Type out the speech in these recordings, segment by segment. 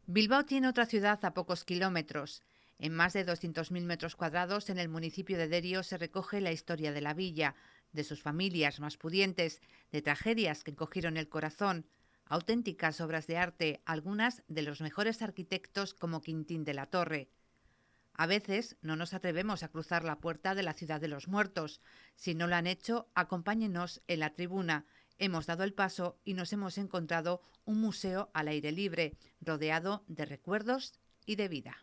Bilbao tiene otra ciudad a pocos kilómetros. En más de 200.000 metros cuadrados, en el municipio de Derio, se recoge la historia de la villa, de sus familias más pudientes, de tragedias que encogieron el corazón, auténticas obras de arte, algunas de los mejores arquitectos como Quintín de la Torre. A veces no nos atrevemos a cruzar la puerta de la ciudad de los muertos. Si no lo han hecho, acompáñenos en la tribuna. Hemos dado el paso y nos hemos encontrado un museo al aire libre, rodeado de recuerdos y de vida.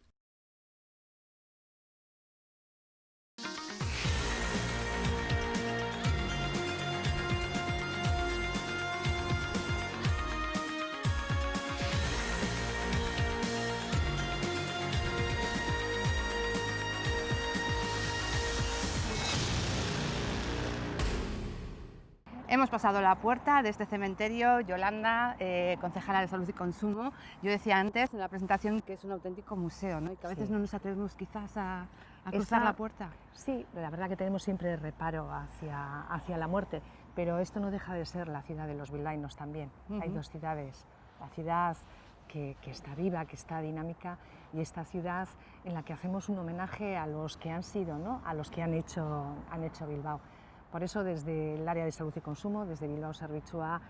Hemos pasado la puerta de este cementerio. Yolanda, concejala de Salud y Consumo. Yo decía antes en la presentación que es un auténtico museo, ¿no? Y que a veces no nos atrevemos quizás a cruzar la puerta. Sí, la verdad que tenemos siempre reparo hacia la muerte, pero esto no deja de ser la ciudad de los bilbaínos también. Hay dos ciudades, la ciudad que está viva, que está dinámica, y esta ciudad en la que hacemos un homenaje a los que han sido, ¿no? A los que han hecho Bilbao. Por eso, desde el área de salud y consumo, desde Bilbao Zerbitzua,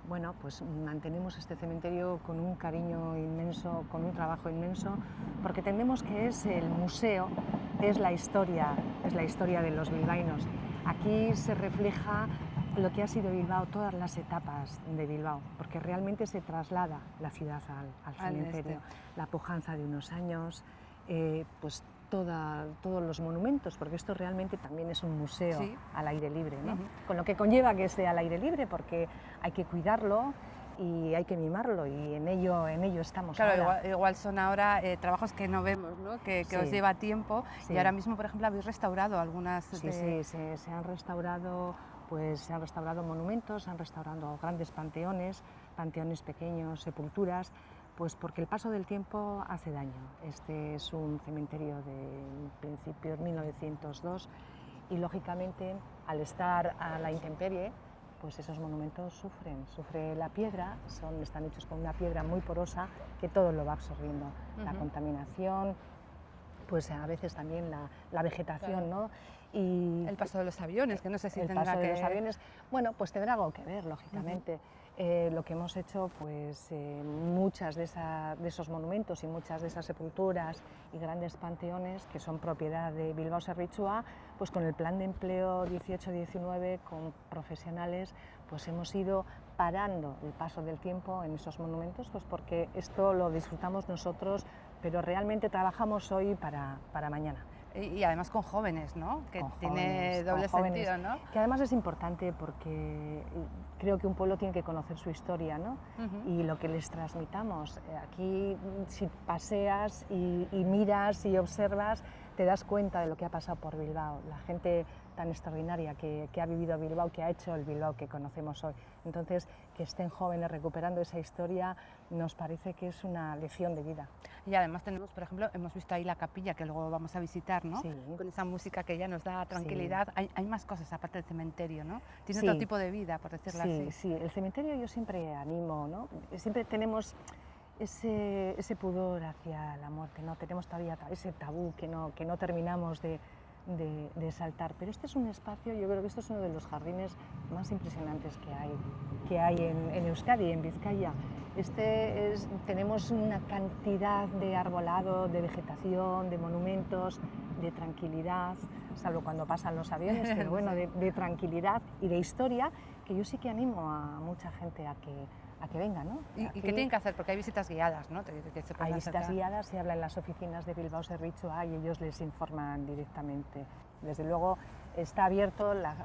bueno, pues mantenemos este cementerio con un cariño inmenso, con un trabajo inmenso, porque entendemos que es el museo, es la historia de los bilbaínos. Aquí se refleja lo que ha sido Bilbao, todas las etapas de Bilbao, porque realmente se traslada la ciudad al cementerio. La pujanza de unos años, pues todos los monumentos, porque esto realmente también es un museo al aire libre, ¿no? Con lo que conlleva que esté al aire libre, porque hay que cuidarlo y hay que mimarlo, y en ello estamos. Claro, igual son ahora trabajos que no vemos, ¿no? que os lleva tiempo, y ahora mismo, por ejemplo, habéis restaurado algunas... Sí, se han restaurado, pues se han restaurado monumentos, se han restaurado grandes panteones pequeños, sepulturas, pues porque el paso del tiempo hace daño. Este es un cementerio de principios de 1902 y, lógicamente, al estar a la intemperie, pues esos monumentos sufre la piedra, están hechos con una piedra muy porosa que todo lo va absorbiendo. La contaminación, pues a veces también la vegetación, ¿no? Y el paso de los aviones, que no sé si tendrá paso de los aviones, bueno, pues tendrá algo que ver, lógicamente. Lo que hemos hecho, pues muchas de esos monumentos y muchas de esas sepulturas y grandes panteones que son propiedad de Bilbao Zerbitzua, pues con el plan de empleo 18-19, con profesionales, pues hemos ido parando el paso del tiempo en esos monumentos, pues porque esto lo disfrutamos nosotros, pero realmente trabajamos hoy para mañana. Y además con jóvenes, ¿no? Que tiene doble sentido, ¿no? Que además es importante porque creo que un pueblo tiene que conocer su historia, ¿no? Y lo que les transmitamos. Aquí, si paseas y miras y observas, te das cuenta de lo que ha pasado por Bilbao, la gente tan extraordinaria que ha vivido Bilbao, que ha hecho el Bilbao que conocemos hoy. Entonces, que estén jóvenes recuperando esa historia nos parece que es una lección de vida. Y además tenemos, por ejemplo, hemos visto ahí la capilla que luego vamos a visitar, ¿no? Sí. Con esa música que ya nos da tranquilidad. Sí. Hay más cosas aparte del cementerio, ¿no? Tiene otro tipo de vida, por decirlo así. Sí, el cementerio yo siempre animo, ¿no? Siempre tenemos ese pudor hacia la muerte, ¿no? Tenemos todavía ese tabú que no terminamos de saltar, pero este es un espacio, yo creo que esto es uno de los jardines más impresionantes que hay en Euskadi, en Vizcaya. Tenemos una cantidad de arbolado, de vegetación, de monumentos, de tranquilidad, salvo cuando pasan los aviones, pero bueno, de tranquilidad y de historia, que yo sí que animo a mucha gente a que venga, ¿no? ¿Y qué tienen que hacer? Porque hay visitas guiadas, ¿no? Hay visitas guiadas, se habla en las oficinas de Bilbao Zerbitzua y ellos les informan directamente. Desde luego está abierto, las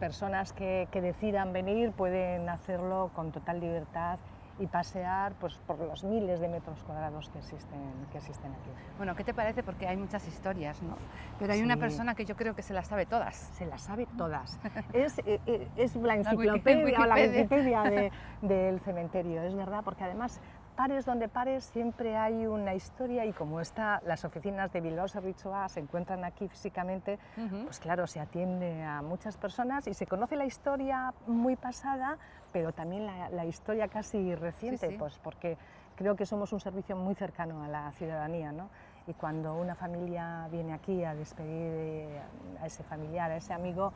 personas que decidan venir pueden hacerlo con total libertad y pasear pues, por los miles de metros cuadrados que existen aquí. Bueno, ¿qué te parece? Porque hay muchas historias, ¿no? Pero hay una persona que yo creo que se las sabe todas. Se las sabe todas. es la enciclopedia o la Wikipedia del cementerio, es verdad, porque además pares donde pares siempre hay una historia, y como las oficinas de Bilbao Zerbitzua se encuentran aquí físicamente, pues claro, se atiende a muchas personas y se conoce la historia muy pasada, pero también la historia casi reciente, pues porque creo que somos un servicio muy cercano a la ciudadanía, ¿no? Y cuando una familia viene aquí a despedir a ese familiar, a ese amigo,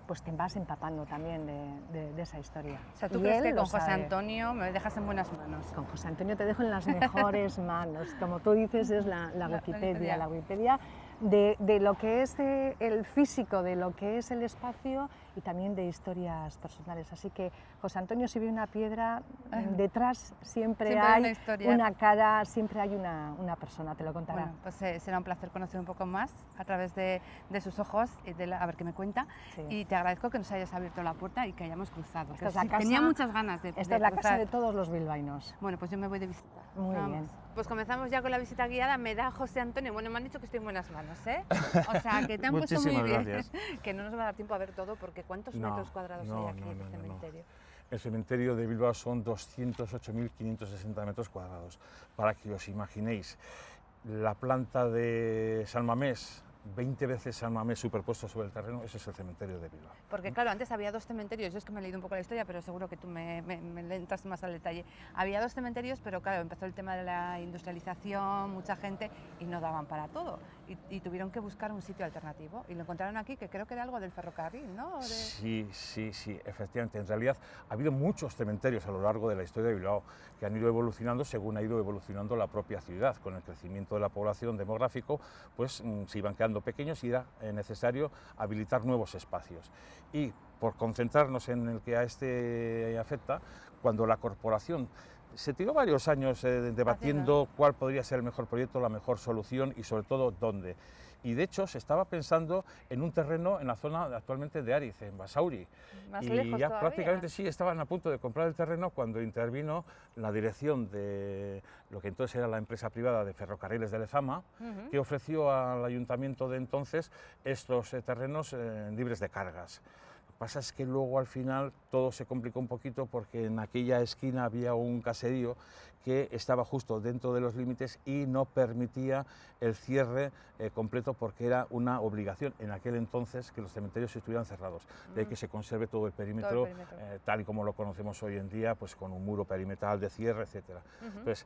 pues te vas empapando también de esa historia. O sea, ¿tú Y crees él que lo con José sabe. Antonio me dejas en buenas manos? Con José Antonio te dejo en las mejores manos. Como tú dices, es la Wikipedia. La Wikipedia de lo que es el físico, de lo que es el espacio y también de historias personales. Así que José Antonio, si ve una piedra, detrás siempre hay una cara, siempre hay una persona, te lo contará. Bueno, pues será un placer conocer un poco más a través de sus ojos y a ver qué me cuenta. Sí. Y te agradezco que nos hayas abierto la puerta y que hayamos cruzado. Esta es la casa, tenía muchas ganas de Esta es la casa de todos los bilbaínos. Bueno, pues yo me voy de visita. Muy bien. Pues comenzamos ya con la visita guiada. Me da José Antonio. Bueno, me han dicho que estoy en buenas manos, ¿eh? O sea, que te han puesto muy bien. Gracias. Que no nos va a dar tiempo a ver todo, porque ¿cuántos metros cuadrados hay aquí en el cementerio? El cementerio de Bilbao son 208.560 metros cuadrados. Para que os imaginéis, la planta de San Mamés, 20 veces San Mamés superpuesto sobre el terreno, ese es el cementerio de Bilbao. Porque claro, antes había dos cementerios, yo es que me he leído un poco la historia, pero seguro que tú me entras más al detalle. Había dos cementerios, pero claro, empezó el tema de la industrialización, mucha gente, y no daban para todo. Y tuvieron que buscar un sitio alternativo, y lo encontraron aquí, que creo que era algo del ferrocarril, ¿no? Sí, efectivamente. En realidad ha habido muchos cementerios a lo largo de la historia de Bilbao que han ido evolucionando según ha ido evolucionando la propia ciudad. Con el crecimiento de la población demográfico, pues se iban quedando pequeños y era necesario habilitar nuevos espacios. Y por concentrarnos en el que a este afecta, cuando la corporación se tiró varios años debatiendo cuál podría ser el mejor proyecto, la mejor solución y sobre todo dónde. Y de hecho se estaba pensando en un terreno en la zona actualmente de Ariz, en Basauri. Más y lejos ya todavía. Prácticamente sí, estaban a punto de comprar el terreno cuando intervino la dirección de lo que entonces era la empresa privada de Ferrocarriles de Lezama, que ofreció al ayuntamiento de entonces estos terrenos libres de cargas. Lo que pasa es que luego al final todo se complicó un poquito porque en aquella esquina había un caserío que estaba justo dentro de los límites y no permitía el cierre completo porque era una obligación en aquel entonces que los cementerios estuvieran cerrados, de ahí que se conserve todo el perímetro, tal y como lo conocemos hoy en día, pues con un muro perimetral de cierre, etc. Entonces,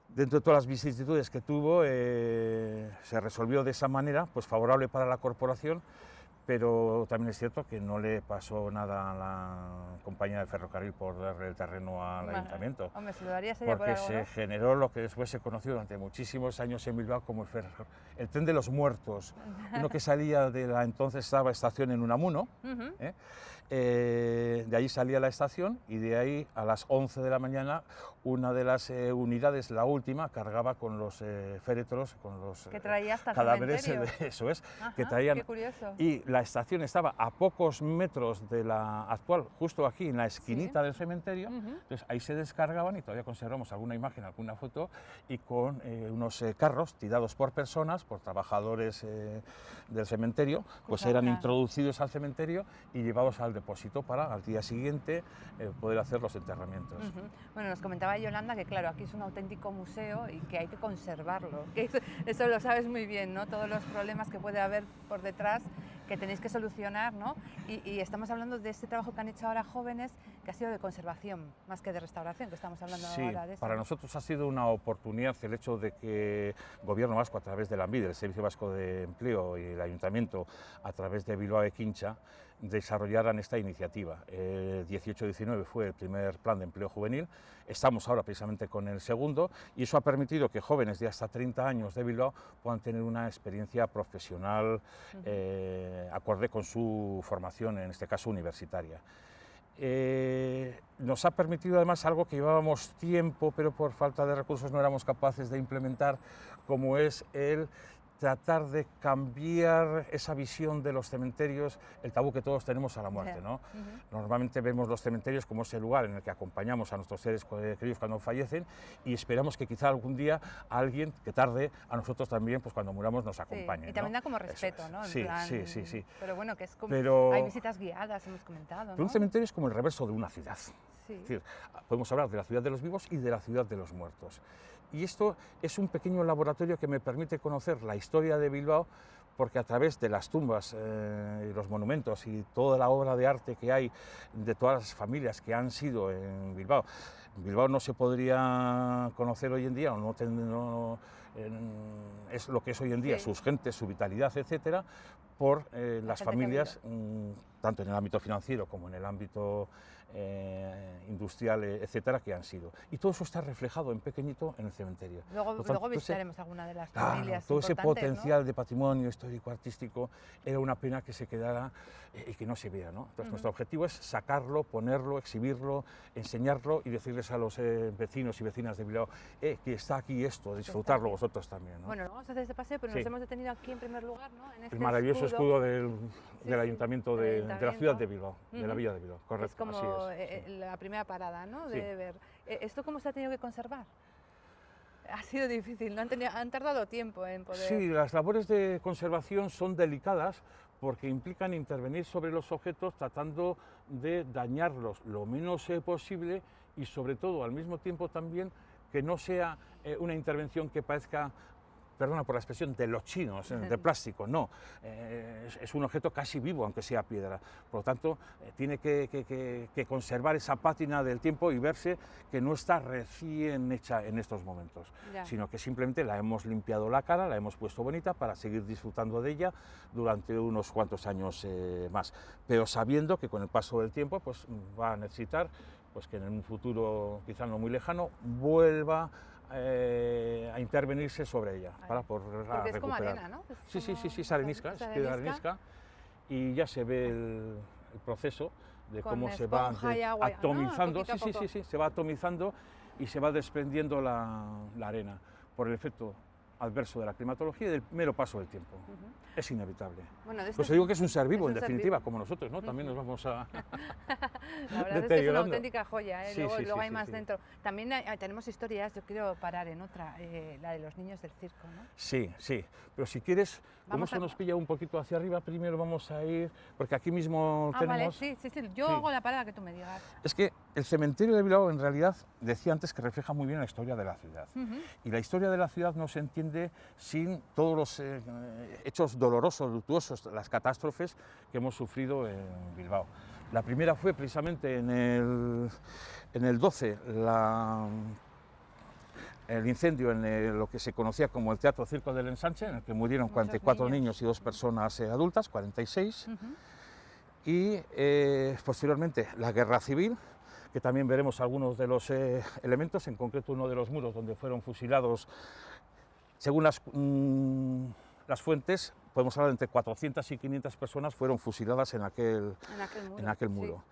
dentro de todas las vicisitudes que tuvo, se resolvió de esa manera, pues favorable para la corporación, pero también es cierto que no le pasó nada a la compañía de ferrocarril por darle el terreno al ayuntamiento. Hombre, se lo daría sería porque por algo, se ¿no? generó lo que después se conoció durante muchísimos años en Bilbao como el tren de los muertos, uno que salía de la entonces estaba estación en Unamuno, de ahí salía la estación y de ahí a las 11 de la mañana una de las unidades, la última, cargaba con los féretros, con los que traía hasta cadáveres, cementerio. Eso es, Ajá, que traían. Qué curioso. Y la estación estaba a pocos metros de la actual, justo aquí en la esquinita del cementerio, entonces ahí se descargaban y todavía conservamos alguna imagen, alguna foto, y con unos carros tirados por personas, por trabajadores del cementerio, pues eran introducidos al cementerio y llevados al depósito para al día siguiente poder hacer los enterramientos. Bueno, nos comentaba Yolanda que claro, aquí es un auténtico museo y que hay que conservarlo, que eso lo sabes muy bien, ¿no? Todos los problemas que puede haber por detrás que tenéis que solucionar, ¿no? Y estamos hablando de este trabajo que han hecho ahora jóvenes, que ha sido de conservación, más que de restauración, que estamos hablando ahora de eso. Para nosotros ha sido una oportunidad el hecho de que el Gobierno vasco, a través de Lanbide, el Servicio Vasco de Empleo y el Ayuntamiento, a través de Bilbao Ekintzak, desarrollaran esta iniciativa. 18-19 fue el primer plan de empleo juvenil, estamos ahora precisamente con el segundo y eso ha permitido que jóvenes de hasta 30 años de Bilbao puedan tener una experiencia profesional acorde con su formación, en este caso universitaria. Nos ha permitido además algo que llevábamos tiempo, pero por falta de recursos no éramos capaces de implementar, como es el tratar de cambiar esa visión de los cementerios, el tabú que todos tenemos a la muerte, ¿no? Normalmente vemos los cementerios como ese lugar en el que acompañamos a nuestros seres queridos cuando fallecen y esperamos que quizá algún día alguien que tarde a nosotros también, pues cuando muramos nos acompañe. Y también ¿no? da como respeto, ¿no? En Sí, plan, sí. Pero bueno, que es como... Pero hay visitas guiadas, hemos comentado, ¿no? Pero un cementerio es como el reverso de una ciudad. Sí. Es decir, podemos hablar de la ciudad de los vivos y de la ciudad de los muertos. Y esto es un pequeño laboratorio que me permite conocer la historia de Bilbao, porque a través de las tumbas y los monumentos y toda la obra de arte que hay de todas las familias que han sido en Bilbao, Bilbao no se podría conocer hoy en día, o es lo que es hoy en día, sus gentes, su vitalidad, etcétera, por las familias, tanto en el ámbito financiero como en el ámbito industrial, etcétera, que han sido. Y todo eso está reflejado en pequeñito en el cementerio. Luego visitaremos alguna de las familias todo ese importantes, potencial, ¿no?, de patrimonio histórico-artístico, era una pena que se quedara y que no se vea, ¿no? Entonces, nuestro objetivo es sacarlo, ponerlo, exhibirlo, enseñarlo y decirles a los vecinos y vecinas de Bilbao que está aquí esto, disfrutarlo vosotros también, ¿no? Bueno, vamos a hacer este paseo, pero nos hemos detenido aquí en primer lugar, ¿no?, en este el maravilloso escudo del Ayuntamiento de la ciudad de Bilbao, de la villa de Bilbao, correcto. Es como la primera parada, ¿no?, de ver. ¿Esto cómo se ha tenido que conservar? Ha sido difícil, ¿no? Han tardado tiempo en poder... Sí, las labores de conservación son delicadas porque implican intervenir sobre los objetos tratando de dañarlos lo menos posible y sobre todo al mismo tiempo también que no sea una intervención que parezca, perdona por la expresión, de los chinos, de plástico, no, es un objeto casi vivo, aunque sea piedra, por lo tanto, tiene que conservar esa pátina del tiempo y verse que no está recién hecha en estos momentos, sino que simplemente la hemos limpiado la cara, la hemos puesto bonita para seguir disfrutando de ella durante unos cuantos años más, pero sabiendo que con el paso del tiempo pues, va a necesitar pues, que en un futuro quizá no muy lejano vuelva a intervenirse sobre ella para poderla recuperar. Como arena, ¿no? Sí, es arenisca, es piedra arenisca y ya se ve el proceso de cómo se va atomizando, ¿no? Sí, se va atomizando y se va desprendiendo la arena por el efecto adverso de la climatología y del mero paso del tiempo. Es inevitable. Bueno, pues digo que es un ser vivo, en definitiva, como nosotros, ¿no? También nos vamos a... La verdad es que es una auténtica joya, ¿eh? Luego hay más dentro. También tenemos historias, yo quiero parar en otra, la de los niños del circo, ¿no? Sí, pero si quieres, como eso nos pilla un poquito hacia arriba, primero vamos a ir, porque aquí mismo tenemos... Vale, sí, yo hago la parada que tú me digas. Es que el cementerio de Bilbao, en realidad, decía antes que refleja muy bien la historia de la ciudad. Y la historia de la ciudad no se entiende sin todos los hechos dolorosos, luctuosos, las catástrofes que hemos sufrido en Bilbao. La primera fue precisamente en el 12, el incendio en lo que se conocía como el Teatro Circo del Ensanche, en el que murieron 44 niños y 2 personas adultas, 46. Y posteriormente la Guerra Civil, que también veremos algunos de los elementos, en concreto uno de los muros donde fueron fusilados, según las fuentes, podemos hablar de entre 400 y 500 personas fueron fusiladas en aquel muro.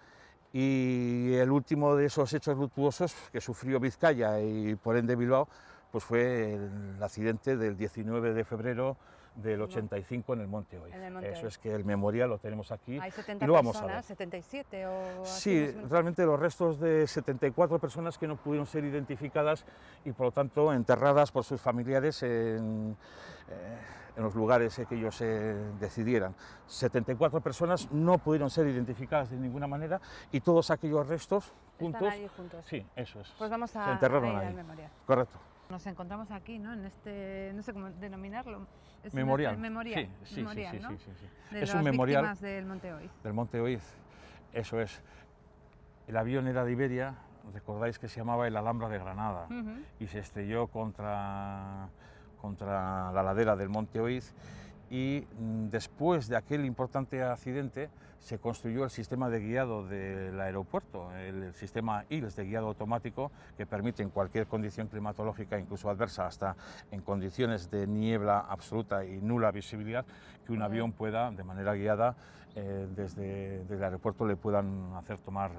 Sí. Y el último de esos hechos luctuosos que sufrió Vizcaya y por ende Bilbao, pues fue el accidente del 19 de febrero del 85 en el Monte Oiz. Eso es que el memorial lo tenemos aquí. Hay 70 y lo vamos personas, a ver. 77 o así. Sí, realmente los restos de 74 personas que no pudieron ser identificadas y por lo tanto enterradas por sus familiares en los lugares que ellos decidieran. 74 personas no pudieron ser identificadas de ninguna manera y todos aquellos restos juntos... Están allí juntos. Sí, eso es. Pues vamos a se enterraron ir ahí. al memorial. Correcto. Nos encontramos aquí, ¿no? En este, no sé cómo denominarlo. Es memorial. Memorial. Sí, memorial, ¿no? De es las un memorial víctimas del Monte Oiz. Del Monte Oiz, eso es. El avión era de Iberia, recordáis que se llamaba el Alhambra de Granada y se estrelló contra la ladera del Monte Oiz y después de aquel importante accidente se construyó el sistema de guiado del aeropuerto, el sistema ILS de guiado automático que permite en cualquier condición climatológica, incluso adversa, hasta en condiciones de niebla absoluta y nula visibilidad, que un avión pueda, de manera guiada, desde el aeropuerto le puedan hacer tomar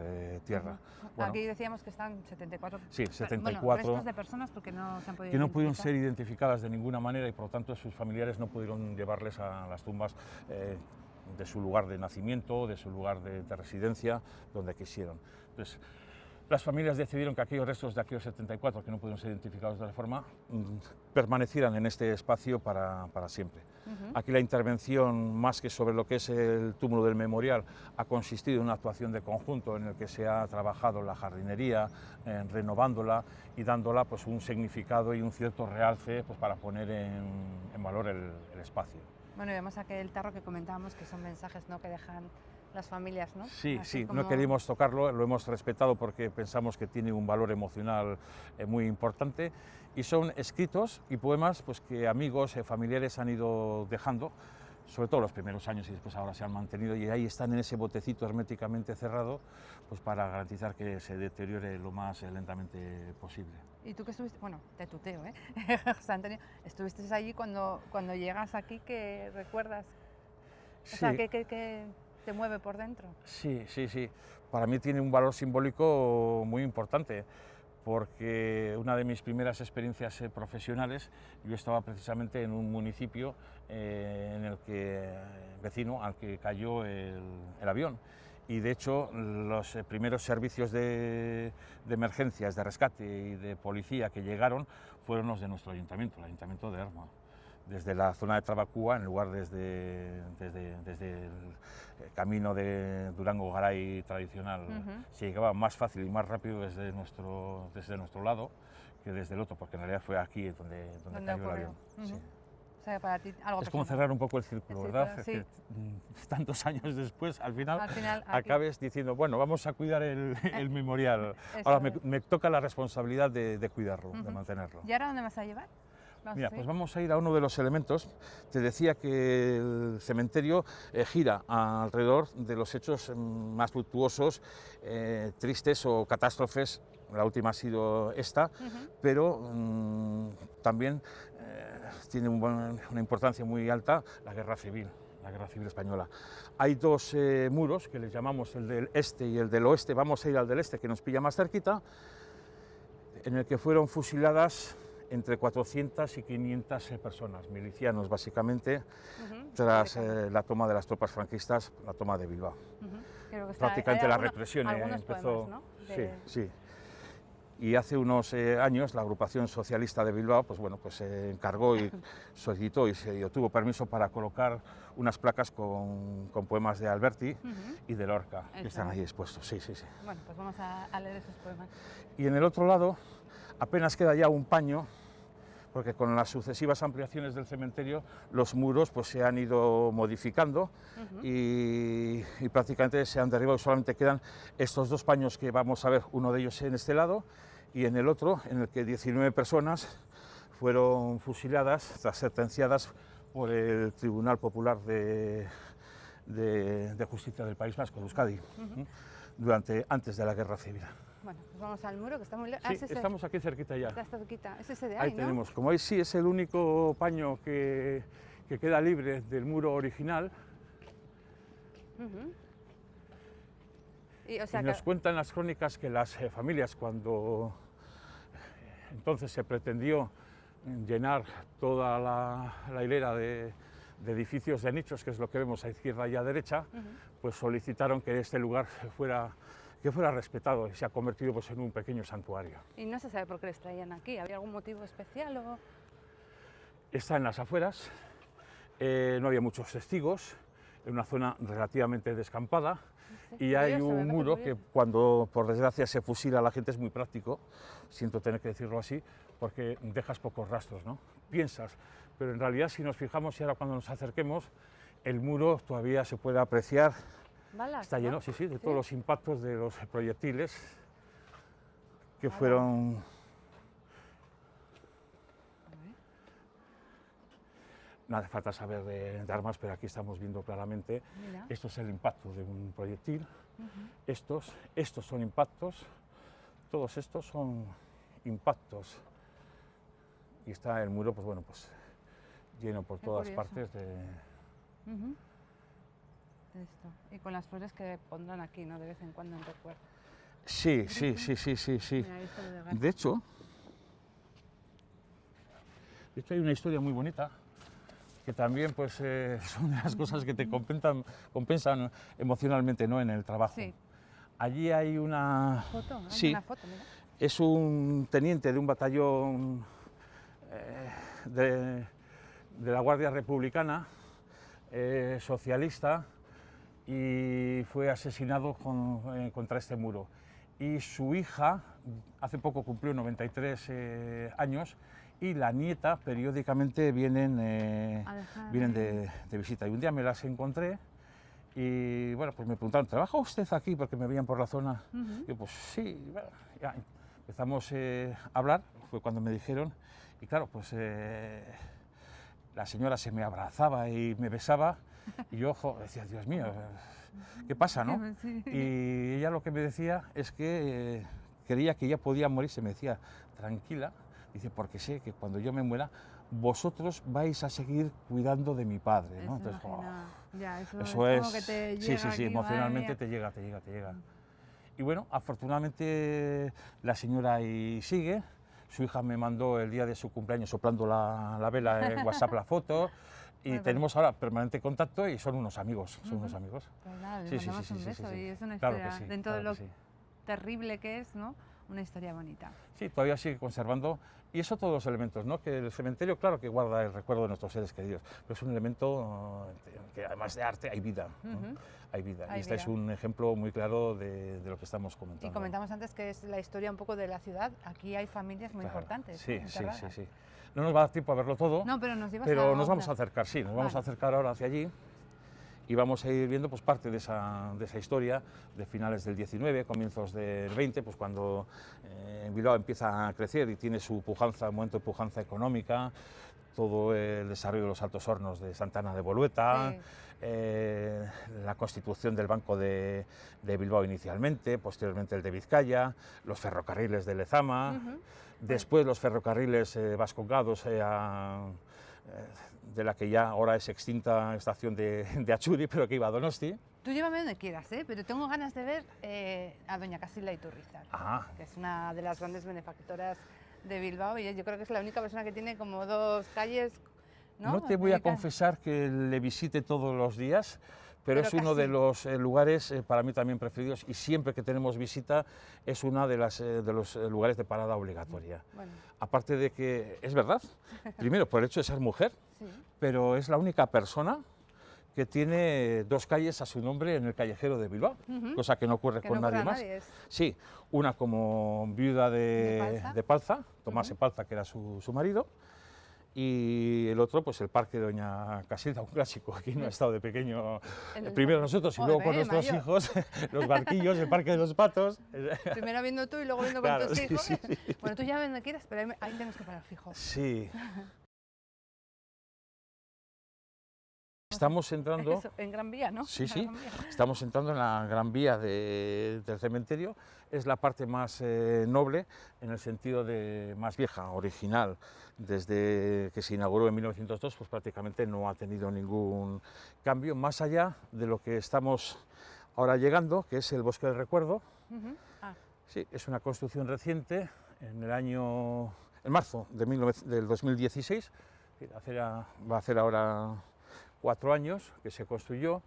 tierra. Bueno, aquí decíamos que están 74, sí, 74 restos de personas porque no se han podido que no pudieron ser identificadas de ninguna manera y por lo tanto sus familiares no pudieron llevarles a las tumbas de su lugar de nacimiento, de su lugar de residencia, donde quisieron. Entonces, las familias decidieron que aquellos restos de aquellos 74 que no pudieron ser identificados de la forma permanecieran en este espacio para siempre. Aquí la intervención, más que sobre lo que es el túmulo del memorial, ha consistido en una actuación de conjunto en el que se ha trabajado la jardinería, renovándola y dándola un significado y un cierto realce para poner en valor el espacio. Bueno, y vemos aquel tarro que comentábamos, que son mensajes, ¿no?, que dejan las familias, ¿no? Sí, Así sí, como... no queríamos tocarlo, lo hemos respetado porque pensamos que tiene un valor emocional muy importante, y son escritos y poemas pues, que amigos, familiares han ido dejando, sobre todo los primeros años, y después ahora se han mantenido, y ahí están en ese botecito herméticamente cerrado, pues para garantizar que se deteriore lo más lentamente posible. Y tú que estuviste, bueno, te tuteo, ¿eh? José Antonio, estuviste allí cuando llegas aquí, ¿qué recuerdas? O Sí. sea, ¿qué te mueve por dentro? Sí, sí, sí. Para mí tiene un valor simbólico muy importante, porque una de mis primeras experiencias profesionales, yo estaba precisamente en un municipio en el que, vecino al que cayó el avión. Y de hecho los primeros servicios de emergencias, de rescate y de policía que llegaron fueron los de nuestro ayuntamiento, el Ayuntamiento de Erma. Desde la zona de Trabacúa, en lugar desde el camino de Durango-Garay tradicional, se llegaba más fácil y más rápido desde nuestro lado que desde el otro, porque en realidad fue aquí donde cayó el avión. Sí. O sea, para ti algo es como cerrar un poco el círculo, ¿verdad? Sí. Que, tantos años después, al final aquí... acabes diciendo, bueno, vamos a cuidar el memorial. Ahora me toca la responsabilidad de cuidarlo, de mantenerlo. ¿Y ahora dónde me vas a llevar? Mira, pues vamos a ir a uno de los elementos. Te decía que el cementerio gira alrededor de los hechos más luctuosos, tristes o catástrofes. La última ha sido esta, pero también tiene una importancia muy alta la Guerra Civil española. Hay dos muros que les llamamos el del este y el del oeste. Vamos a ir al del este, que nos pilla más cerquita, en el que fueron fusiladas entre 400 y 500 personas, milicianos básicamente, tras la toma de las tropas franquistas, la toma de Bilbao. Creo que prácticamente la represión empezó. Poemas, ¿no? Sí, sí. Y hace unos años la agrupación socialista de Bilbao, pues bueno, pues se encargó y solicitó y se obtuvo permiso para colocar unas placas con poemas de Alberti y de Lorca, que están ahí expuestos. Sí, sí, sí. Bueno, pues vamos a leer esos poemas. Y en el otro lado apenas queda ya un paño, porque con las sucesivas ampliaciones del cementerio los muros pues, se han ido modificando y prácticamente se han derribado, y solamente quedan estos dos paños que vamos a ver, uno de ellos en este lado y en el otro, en el que 19 personas fueron fusiladas tras sentenciadas por el Tribunal Popular de Justicia del País Vasco, de Euskadi, antes de la Guerra Civil. Bueno, pues vamos al muro, que está muy lejos. Sí, estamos aquí cerquita ya. Está cerquita. Es ese de ahí, ¿no? tenemos, como veis, sí, es el único paño que queda libre del muro original. Y nos cuentan las crónicas que las familias, cuando entonces se pretendió llenar toda la hilera de edificios de nichos, que es lo que vemos a izquierda y a derecha, pues solicitaron que este lugar fuera respetado, y se ha convertido pues, en un pequeño santuario. ¿Y no se sabe por qué les traían aquí? ¿Había algún motivo especial? O... Está en las afueras, no había muchos testigos, en una zona relativamente descampada, y hay un muro que cuando por desgracia se fusila a la gente es muy práctico, siento tener que decirlo así, porque dejas pocos rastros, ¿no? Piensas, pero en realidad si nos fijamos y ahora cuando nos acerquemos, el muro todavía se puede apreciar. Balas, está lleno, ¿no? sí, de todos los impactos de los proyectiles que fueron... No hace falta saber de armas, pero aquí estamos viendo claramente. Mira. Esto es el impacto de un proyectil. Estos son impactos, todos estos son impactos. Y está el muro, pues bueno, pues lleno por todas partes de... Esto. Y con las flores que pondrán aquí, ¿no? De vez en cuando en recuerdo. Sí. Mira, de hecho hay una historia muy bonita que también pues, son de las cosas que te compensan emocionalmente, ¿no? En el trabajo. Sí. Allí hay una foto. Una foto, mira. Es un teniente de un batallón de la Guardia Republicana socialista, y fue asesinado contra este muro. Y su hija hace poco cumplió 93 años y la nieta periódicamente vienen, vienen dejar. de visita. Y un día me las encontré y bueno, pues me preguntaron, ¿trabaja usted aquí? Porque me veían por la zona. Y yo, pues sí, bueno, ya empezamos a hablar, fue cuando me dijeron, y claro, pues la señora se me abrazaba y me besaba, y yo, ojo, decía, Dios mío, ¿qué pasa, no? Sí. Y ella lo que me decía es que creía que ya podía morirse, me decía, tranquila, dice, porque sé que cuando yo me muera, vosotros vais a seguir cuidando de mi padre, ¿no? Eso, Entonces, ya, eso eso es es, como que te sí, llega sí, sí, aquí, madre emocionalmente mía. te llega, te llega, te llega. Y bueno, afortunadamente la señora ahí sigue. Su hija me mandó el día de su cumpleaños soplando la vela en WhatsApp la foto y Muy tenemos ahora permanente contacto y son unos amigos, son unos amigos. Pues nada, le Sí, sí, mandamos sí, un sí, sí, beso sí. y es una Claro que historia, sí, dentro de claro lo que sí. terrible que es, ¿no? Una historia bonita. Sí, todavía sigue conservando, y eso todos los elementos, ¿no? Que el cementerio, claro que guarda el recuerdo de nuestros seres queridos, pero es un elemento que además de arte hay vida, ¿no? Hay vida, Hay y este vida. es un ejemplo muy claro de lo que estamos comentando. Y comentamos antes que es la historia un poco de la ciudad. Aquí hay familias muy Claro, importantes, sí, ¿no? sí, sí, Enterradas. sí. No nos va a dar tiempo a verlo todo, No, pero nos llevas pero a nos vamos a algunas. acercar, sí, nos vamos a Vale. acercar ahora hacia allí y vamos a ir viendo pues, parte de esa historia de finales del 19, comienzos del 20, pues cuando Bilbao empieza a crecer y tiene su pujanza, un momento de pujanza económica, todo el desarrollo de los Altos Hornos de Santana de Bolueta, Sí. la constitución del Banco de Bilbao inicialmente, posteriormente el de Vizcaya, los ferrocarriles de Lezama, después los ferrocarriles vascongados de la que ya ahora es extinta estación de Achuri, pero que iba a Donosti. Tú llévame donde quieras, ¿eh? Pero tengo ganas de ver a doña Casilda Iturrizar, Ah, que es una de las grandes benefactoras de Bilbao y yo creo que es la única persona que tiene como dos calles, ¿no? no te voy a Dedican- confesar que le visite todos los días, pero es uno de casi. los lugares para mí también preferidos y siempre que tenemos visita es uno de los lugares de parada obligatoria. Bueno, Aparte de que es verdad, primero por el hecho de ser mujer, sí. pero es la única persona que tiene dos calles a su nombre en el callejero de Bilbao, cosa que no ocurre Que con no ocurre nadie a más. nadie, es- Sí, una como viuda ¿De de Palza, Tomás Epalza, que era su marido, y el otro, pues el Parque de Doña Casilda, un clásico, aquí no he estado de pequeño, En el primero parque. nosotros y Joder, luego con nuestros mayor. hijos, los barquillos, el Parque de los Patos. Primero viendo tú y luego viendo con Claro, tus sí, hijos. sí, sí. Bueno, tú ya ven donde quieras, pero ahí tenemos que parar fijo. Sí. Estamos entrando... Eso, en Gran Vía, ¿no? Sí, En sí, Gran Vía. estamos entrando en la Gran Vía del cementerio. Es la parte más noble, en el sentido de más vieja, original. Desde que se inauguró en 1902, pues prácticamente no ha tenido ningún cambio, más allá de lo que estamos ahora llegando, que es el Bosque del Recuerdo. Ah, Sí, es una construcción reciente, en marzo del 2016, va a hacer ahora 4 años que se construyó,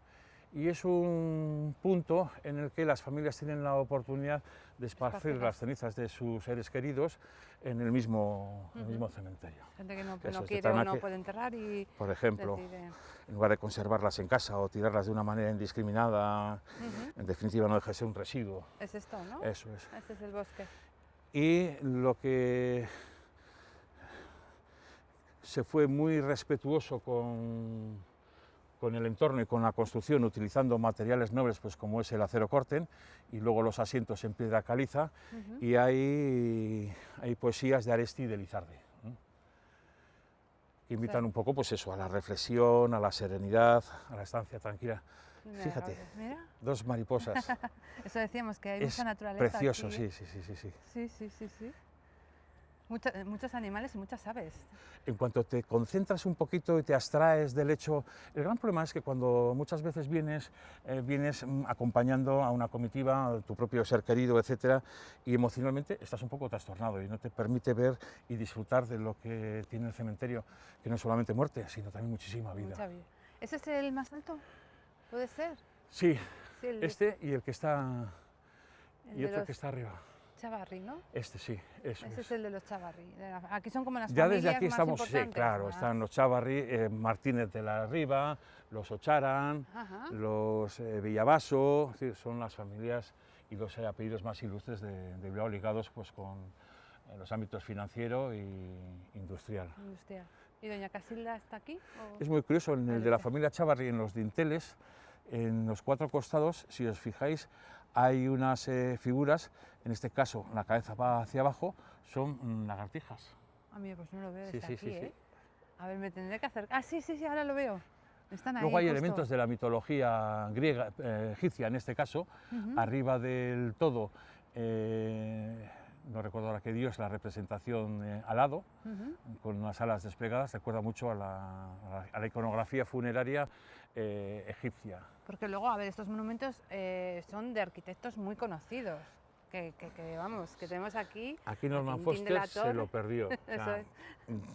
y es un punto en el que las familias tienen la oportunidad de esparcir las cenizas de sus seres queridos en el mismo cementerio. gente que no, Eso no es, quiere o no Tanaque, puede enterrar y por ejemplo, decide. en lugar de conservarlas en casa o tirarlas de una manera indiscriminada, en definitiva no deja de ser un residuo. Es esto, ¿no? Eso es. Este es el bosque. Y lo que se fue muy respetuoso con el entorno y con la construcción, utilizando materiales nobles pues como es el acero corten y luego los asientos en piedra caliza, y hay poesías de Aresti y de Lizarde, ¿no? Que invitan un poco pues eso, a la reflexión, a la serenidad, a la estancia tranquila. Mira, Fíjate, Mira, dos mariposas. eso decíamos, que hay Es mucha naturaleza precioso, aquí. sí, sí, sí, sí, sí. Sí, sí, sí, sí. Muchos animales y muchas aves. En cuanto te concentras un poquito y te abstraes del hecho, el gran problema es que cuando muchas veces vienes acompañando a una comitiva, a tu propio ser querido, etcétera, y emocionalmente estás un poco trastornado y no te permite ver y disfrutar de lo que tiene el cementerio, que no es solamente muerte, sino también muchísima vida. Mucha vida. ¿Ese es el más alto? ¿Puede ser? Sí, Sí, el este y el que está el y de otro los que está arriba. Chavarri, ¿no? Este sí, eso Ese es. es el de los Chavarri. Aquí son como las Ya familias desde aquí más estamos, sí, importantes, claro, más- están los Chavarri, Martínez de la Riva, los Ocharan, Ajá. los Villavaso, sí, son las familias y los apellidos más ilustres de Bilbao, ligados pues con en los ámbitos financiero e industrial. Industrial. ¿Y doña Casilda está aquí? ¿O? Es muy curioso, en el de la familia Chávarri, en los dinteles, en los 4 costados, si os fijáis, hay unas figuras, en este caso la cabeza va hacia abajo, son lagartijas. Ah, mira, pues no lo veo Sí, desde sí, aquí, sí, sí. ¿eh? A ver, me tendré que acercar. Ah, sí, sí, sí, ahora lo veo. Están ahí. Luego hay justo. elementos de la mitología griega, egipcia en este caso, arriba del todo, no recuerdo ahora qué dios, la representación alado, con unas alas desplegadas, recuerda mucho a la iconografía funeraria egipcia. Porque luego, a ver, estos monumentos son de arquitectos muy conocidos, vamos, que tenemos aquí. Aquí Norman Quintín de la Foster se Torre. lo perdió. Eso es.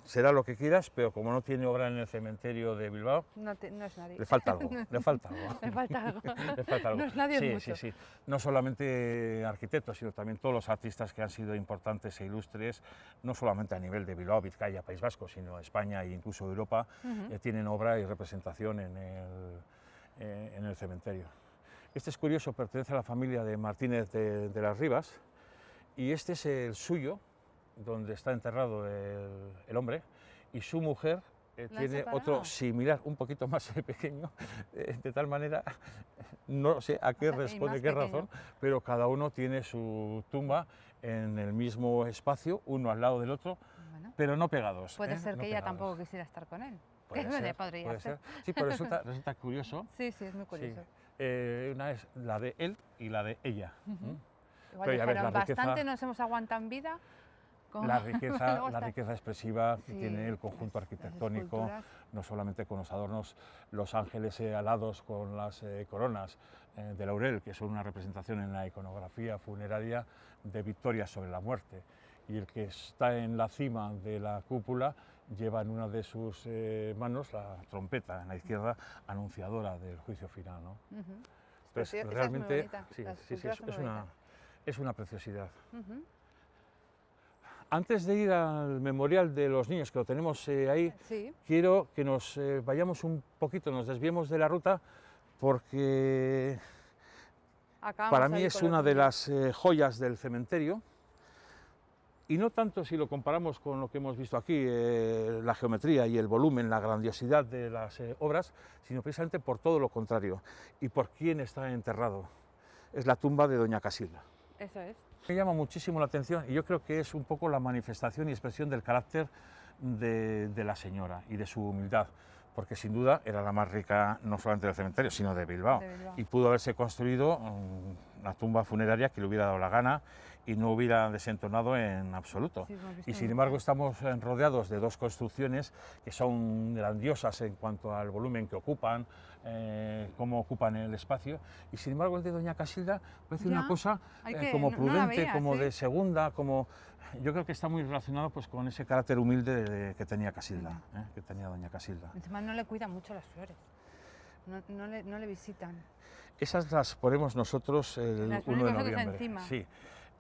Será lo que quieras, pero como no tiene obra en el cementerio de Bilbao, No es nadie. le falta algo, le falta algo. Le falta algo. Le falta algo. No es nadie, Sí, es mucho. sí, sí. No solamente arquitectos, sino también todos los artistas que han sido importantes e ilustres, no solamente a nivel de Bilbao, Vizcaya, País Vasco, sino España e incluso Europa, tienen obra y representación en el cementerio. Este es curioso, pertenece a la familia de Martínez de las Rivas, y este es el suyo, donde está enterrado el hombre, y su mujer tiene otro similar, un poquito más pequeño, de tal manera, no sé a qué responde, qué razón, pero cada uno tiene su tumba en el mismo espacio, uno al lado del otro, Bueno, pero no pegados. puede ser no que ella pegados. tampoco quisiera estar con él. Puede Que ser, podría puede ser. ser. Sí, pero resulta curioso. Sí, sí, es muy curioso. Una es la de él y la de ella. Igual Pero ya ves, dijeron, la riqueza- bastante nos hemos aguantado en vida. como- La luego riqueza está- expresiva que Sí, tiene el conjunto las arquitectónico, esculturas. no solamente con los adornos, los ángeles alados con las coronas de laurel, que son una representación en la iconografía funeraria de victoria sobre la muerte, y el que está en la cima de la cúpula lleva en una de sus manos la trompeta, en la izquierda, anunciadora del juicio final, ¿no? Entonces, Esa es muy realmente, bonita, sí, las sí, sí, esculturas son muy bonitas. es una preciosidad. Ujú. Antes de ir al memorial de los niños, que lo tenemos ahí, Sí, quiero que nos vayamos un poquito, nos desviemos de la ruta, porque acabamos para mí ahí es con los una de niños. las joyas del cementerio, y no tanto si lo comparamos con lo que hemos visto aquí, la geometría y el volumen, la grandiosidad de las obras, sino precisamente por todo lo contrario, y por quién está enterrado. Es la tumba de doña Casilda. Eso es. Me llama muchísimo la atención, y yo creo que es un poco la manifestación y expresión del carácter de la señora y de su humildad, porque sin duda era la más rica no solamente del cementerio, sino de Bilbao, De Bilbao. y pudo haberse construido una tumba funeraria que le hubiera dado la gana y no hubiera desentonado en absoluto. Sí, hemos visto Y sin mucho. embargo estamos rodeados de dos construcciones que son grandiosas en cuanto al volumen que ocupan, cómo ocupan el espacio, y sin embargo el de doña Casilda parece Ya, una cosa hay que- como no la prudente, veía, como sí. de segunda, como... Yo creo que está muy relacionado pues, con ese carácter humilde que tenía Casilda, que tenía doña Casilda. Encima no le cuidan mucho las flores. No le visitan. Esas las ponemos nosotros el Las 1 ponéis de vosotros noviembre. encima. Sí.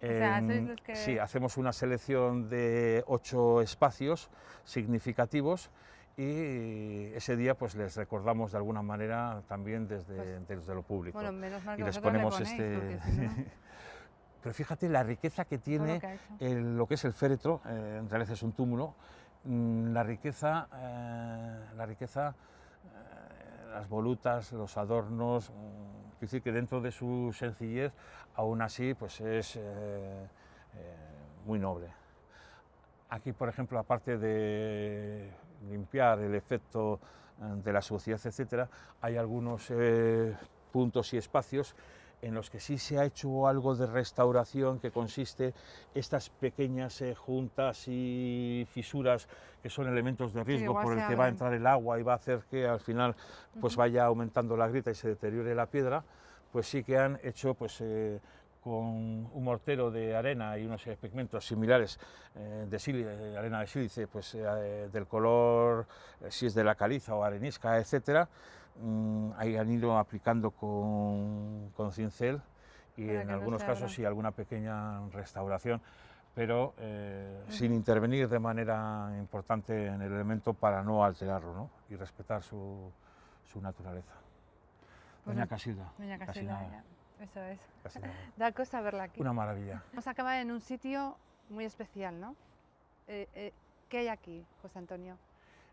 sea, sois los que- Sí, hacemos una selección de 8 espacios significativos, y ese día pues les recordamos de alguna manera también desde lo público. Bueno, menos mal que y les vosotros le ponemos ponéis, porque si no, Pero fíjate la riqueza que todo lo tiene que ha hecho. lo que es el féretro, en realidad es un túmulo, la riqueza, las volutas, los adornos, quiero decir que dentro de su sencillez, aún así, pues es muy noble. Aquí, por ejemplo, aparte de limpiar el efecto de la suciedad, etcétera, hay algunos puntos y espacios en los que sí se ha hecho algo de restauración, que consiste estas pequeñas juntas y fisuras que son elementos de riesgo igual por el se que va a abren. entrar el agua y va a hacer que al final pues vaya aumentando la grieta y se deteriore la piedra, pues sí que han hecho pues con un mortero de arena y unos pigmentos similares de arena de sílice, pues del color, si es de la caliza o arenisca, etcétera, ahí han ido aplicando con cincel, y Para en que no algunos se casos abran. sí alguna pequeña restauración, pero sin intervenir de manera importante en el elemento para no alterarlo, ¿no? Y respetar su naturaleza. Pues Doña no- Casilda. Doña casi Casilda, nada, ya. Eso es. casi nada. Da cosa verla aquí. Una maravilla. Vamos a acabar en un sitio muy especial, ¿no? ¿Qué hay aquí, José Antonio?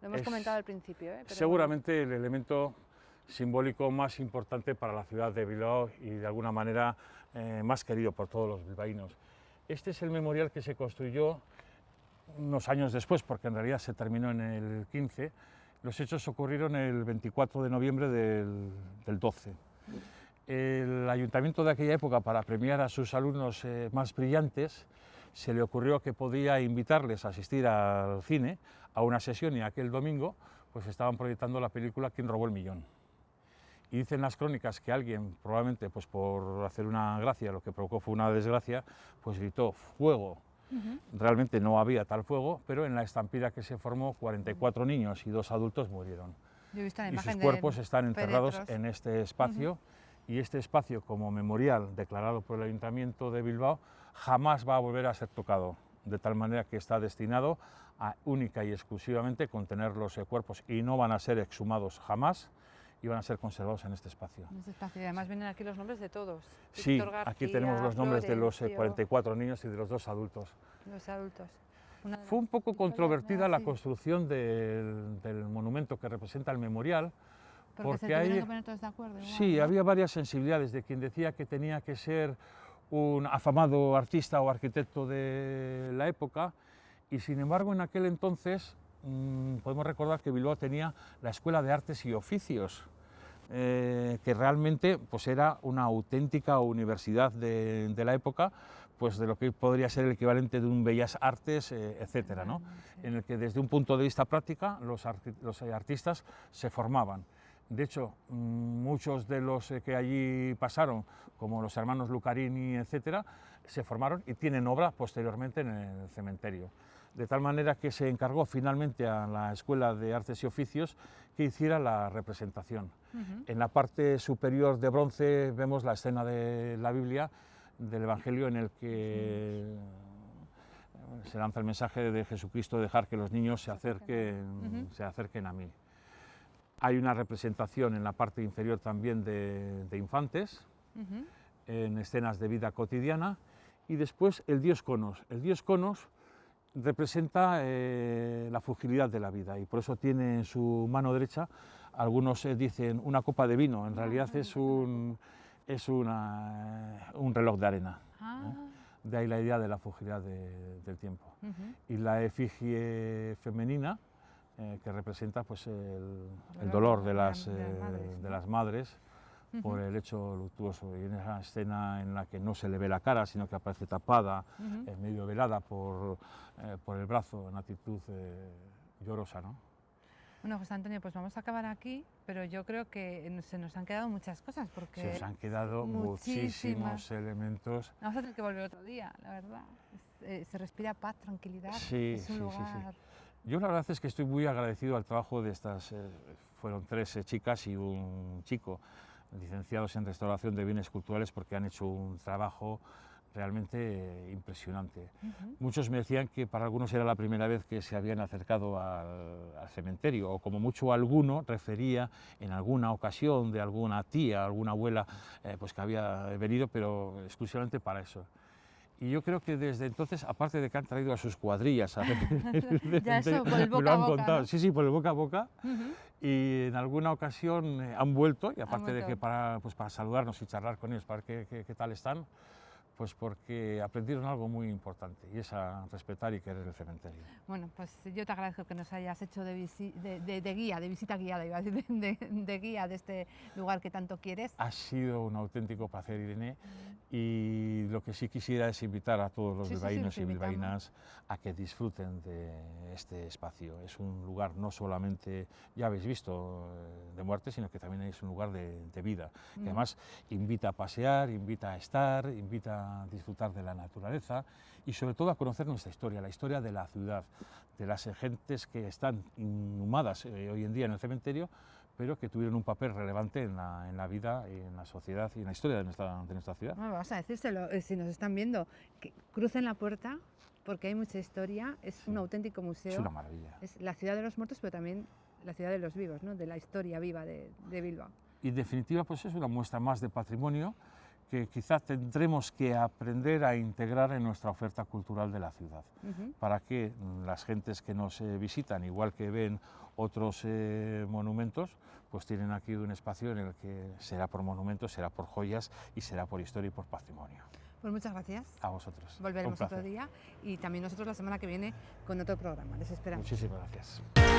Lo hemos Es comentado al principio, ¿eh? Pero seguramente el elemento simbólico más importante para la ciudad de Bilbao y de alguna manera más querido por todos los bilbaínos. Este es el memorial que se construyó unos años después, porque en realidad se terminó en el 15. Los hechos ocurrieron el 24 de noviembre del 12. El ayuntamiento de aquella época, para premiar a sus alumnos más brillantes, se le ocurrió que podía invitarles a asistir al cine, a una sesión, y aquel domingo pues estaban proyectando la película ¿Quién robó el millón? Y dicen las crónicas que alguien, probablemente pues por hacer una gracia, lo que provocó fue una desgracia, pues gritó ¡fuego! Realmente no había tal fuego, pero en la estampida que se formó 44 niños y 2 adultos murieron. yo he visto la Y imagen sus de cuerpos están enterrados féretros. en este espacio, y este espacio, como memorial declarado por el Ayuntamiento de Bilbao, jamás va a volver a ser tocado, de tal manera que está destinado a única y exclusivamente contener los cuerpos, y no van a ser exhumados jamás, y van a ser conservados en este espacio. En este espacio. Y además vienen aquí los nombres de todos. Sí, Víctor García, aquí tenemos los nombres de los Florencio, 44 niños y de los 2 adultos. los adultos. Una de Fue un las poco historias controvertida más, la sí, construcción del monumento que representa el memorial, porque se porque tuvieron hay... que poner todos de acuerdo. Igual, Sí, ¿no? había varias sensibilidades, de quien decía que tenía que ser un afamado artista o arquitecto de la época, y sin embargo en aquel entonces podemos recordar que Bilbao tenía la Escuela de Artes y Oficios, que realmente pues era una auténtica universidad de la época, pues de lo que podría ser el equivalente de un Bellas Artes, etcétera, ¿no? Sí. En el que desde un punto de vista práctica los artistas se formaban. De hecho, muchos de los que allí pasaron, como los hermanos Lucarini, etcétera, se formaron y tienen obra posteriormente en el cementerio. De tal manera que se encargó finalmente a la Escuela de Artes y Oficios que hiciera la representación. En la parte superior de bronce vemos la escena de la Biblia, del Evangelio, en el que se lanza el mensaje de Jesucristo, dejar que los niños se acerquen a mí. Hay una representación en la parte inferior también de infantes, en escenas de vida cotidiana, y después el dios Conos. El dios Conos representa la fragilidad de la vida, y por eso tiene en su mano derecha, algunos dicen una copa de vino, en realidad es un reloj de arena. De ahí la idea de la fragilidad del tiempo. Y la efigie femenina, que representa pues, el dolor de las madres por el hecho luctuoso, y en esa escena en la que no se le ve la cara, sino que aparece tapada, medio velada por el brazo, en actitud llorosa, ¿no? Bueno, José Antonio, pues vamos a acabar aquí, pero yo creo que se nos han quedado muchas cosas, porque Se nos han quedado muchísimos elementos. vamos a tener que volver otro día, la verdad. Se respira paz, tranquilidad, Sí, es un lugar... Yo la verdad es que estoy muy agradecido al trabajo de estas, fueron 3 chicas y un chico, licenciados en restauración de bienes culturales, porque han hecho un trabajo realmente impresionante. Muchos me decían que para algunos era la primera vez que se habían acercado al cementerio, o como mucho alguno refería en alguna ocasión de alguna tía, alguna abuela, pues que había venido, pero exclusivamente para eso. Y yo creo que desde entonces, aparte de que han traído a sus cuadrillas a ver Ya eso, por el me lo boca a han boca, contado, ¿no? sí, por el boca a boca, y en alguna ocasión han vuelto, y aparte de vuelto. que para saludarnos y charlar con ellos, para ver qué tal están, pues porque aprendieron algo muy importante, y es a respetar y querer el cementerio. Bueno, pues yo te agradezco que nos hayas hecho de guía, de visita guiada, iba a decir, de guía de este lugar que tanto quieres. Ha sido un auténtico placer, Irene, y lo que sí quisiera es invitar a todos los bilbaínos y bilbaínas a que disfruten de este espacio. Es un lugar no solamente, ya habéis visto, de muerte, sino que también es un lugar de vida, que además invita a pasear, invita a estar, invita a disfrutar de la naturaleza y sobre todo a conocer nuestra historia, la historia de la ciudad, de las gentes que están inhumadas hoy en día en el cementerio, pero que tuvieron un papel relevante en la vida y en la sociedad y en la historia de nuestra ciudad. No, vamos a decírselo, si nos están viendo, que crucen la puerta, porque hay mucha historia, es un auténtico museo. Es una maravilla. Es la ciudad de los muertos, pero también la ciudad de los vivos, ¿no? De la historia viva de Bilbao. Y en definitiva, pues es una muestra más de patrimonio que quizás tendremos que aprender a integrar en nuestra oferta cultural de la ciudad, para que las gentes que nos visitan, igual que ven otros monumentos, pues tienen aquí un espacio en el que será por monumentos, será por joyas y será por historia y por patrimonio. Pues muchas gracias. A vosotros. Volveremos otro día y también nosotros la semana que viene con otro programa. Les esperamos. Muchísimas gracias.